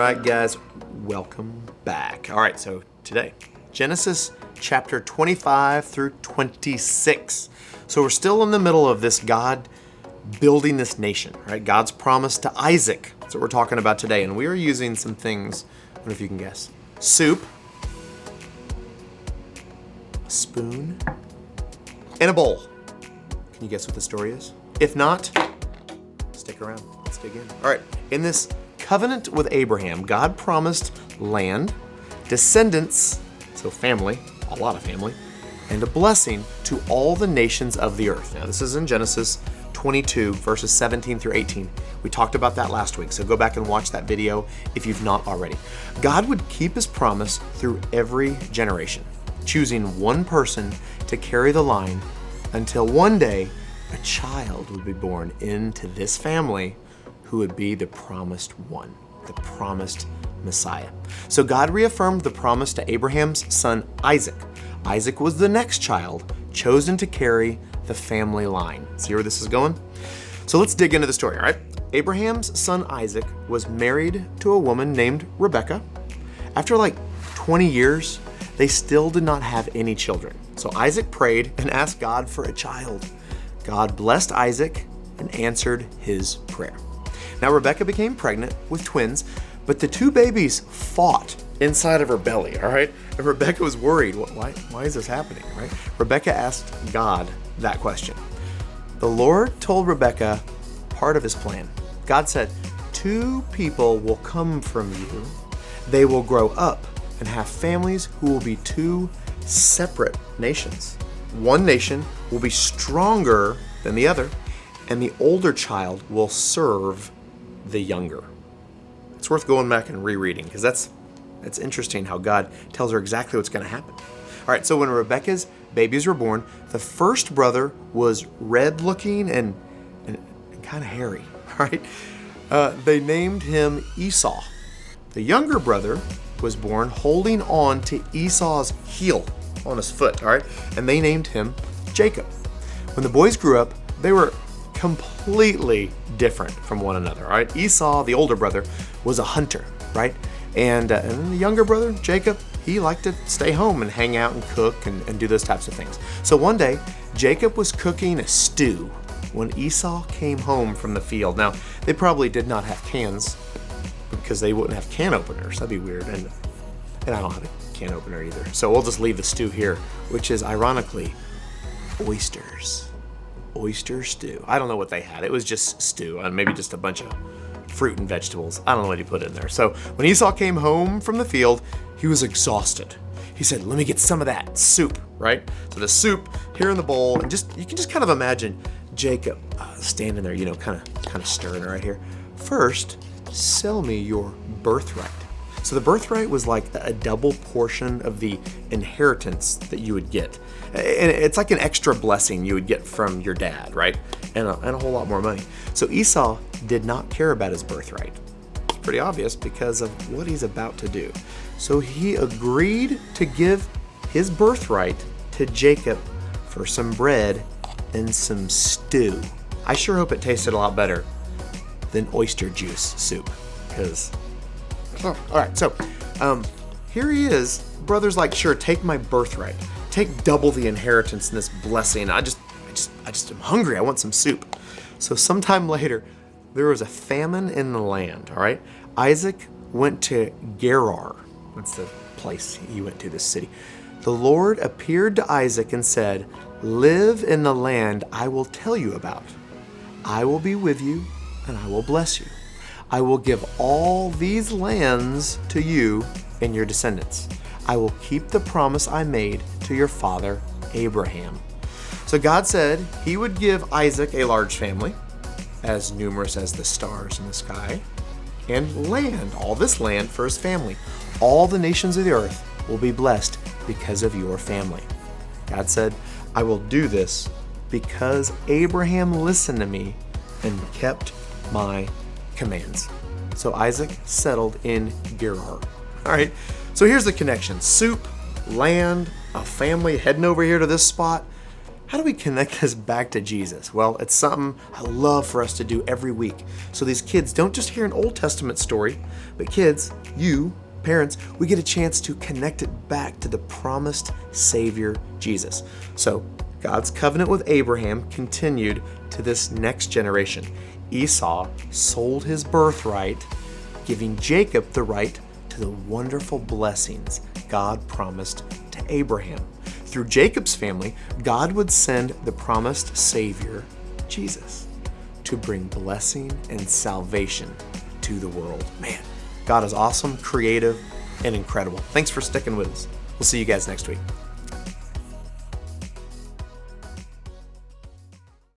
right, guys, welcome back. All right, so today, Genesis chapter 25 through 26. So we're still in the middle of this God building this nation, right? God's promise to Isaac. That's what we're talking about today. And we are using some things, I don't know if you can guess. Soup, a spoon, and a bowl. Can you guess what the story is? If not, stick around. Let's dig in. All right, in this covenant with Abraham, God promised land, descendants, so family, a lot of family, and a blessing to all the nations of the earth. Now, this is in Genesis 22, verses 17 through 18. We talked about that last week, so go back and watch that video if you've not already. God would keep his promise through every generation, choosing one person to carry the line until one day a child would be born into this family who would be the promised one, the promised Messiah. So God reaffirmed the promise to Abraham's son Isaac. Isaac was the next child chosen to carry the family line. See where this is going? So let's dig into the story, all right? Abraham's son Isaac was married to a woman named Rebekah. After like 20 years, they still did not have any children. So Isaac prayed and asked God for a child. God blessed Isaac and answered his prayer. Now Rebekah became pregnant with twins, but the two babies fought inside of her belly, all right? And Rebekah was worried. Why is this happening, right? Rebekah asked God that question. The Lord told Rebekah part of his plan. God said, 2 people will come from you. They will grow up and have families who will be 2 separate nations. One nation will be stronger than the other, and the older child will serve the younger. It's worth going back and rereading because that's interesting how God tells her exactly what's going to happen. All right, so when Rebekah's babies were born, the first brother was red looking and kind of hairy, all right? They named him Esau. The younger brother was born holding on to Esau's heel on his foot, all right? And they named him Jacob. When the boys grew up, they were completely different from one another, all right? Esau, the older brother, was a hunter, right? And the younger brother, Jacob, he liked to stay home and hang out and cook and do those types of things. So one day, Jacob was cooking a stew when Esau came home from the field. Now, they probably did not have cans because they wouldn't have can openers. That'd be weird. And I don't have a can opener either. So we'll just leave the stew here, which is ironically oysters. Oyster stew. I don't know what they had. It was just stew and maybe just a bunch of fruit and vegetables. I don't know what he put in there. So when Esau came home from the field, he was exhausted. He said, let me get some of that soup, right? So the soup here in the bowl, and you can just kind of imagine Jacob standing there, kind of stirring right here. First, sell me your birthright. So the birthright was like a double portion of the inheritance that you would get. And it's like an extra blessing you would get from your dad, right? And a whole lot more money. So Esau did not care about his birthright. It's pretty obvious because of what he's about to do. So he agreed to give his birthright to Jacob for some bread and some stew. I sure hope it tasted a lot better than oyster juice soup, because all right, so here he is. Brother's like, sure, take my birthright. Take double the inheritance in this blessing. I just am hungry. I want some soup. So sometime later, there was a famine in the land, all right? Isaac went to Gerar. That's the place he went to, this city. The Lord appeared to Isaac and said, live in the land I will tell you about. I will be with you and I will bless you. I will give all these lands to you and your descendants. I will keep the promise I made to your father, Abraham. So God said he would give Isaac a large family, as numerous as the stars in the sky, and land, all this land for his family. All the nations of the earth will be blessed because of your family. God said, I will do this because Abraham listened to me and kept my commands. So Isaac settled in Gerar. All right, so here's the connection. Soup, land, a family heading over here to this spot. How do we connect this back to Jesus? Well, it's something I love for us to do every week. So these kids don't just hear an Old Testament story, but kids, you, parents, we get a chance to connect it back to the promised Savior, Jesus. So God's covenant with Abraham continued to this next generation. Esau sold his birthright, giving Jacob the right to the wonderful blessings God promised to Abraham. Through Jacob's family, God would send the promised Savior, Jesus, to bring blessing and salvation to the world. Man, God is awesome, creative, and incredible. Thanks for sticking with us. We'll see you guys next week.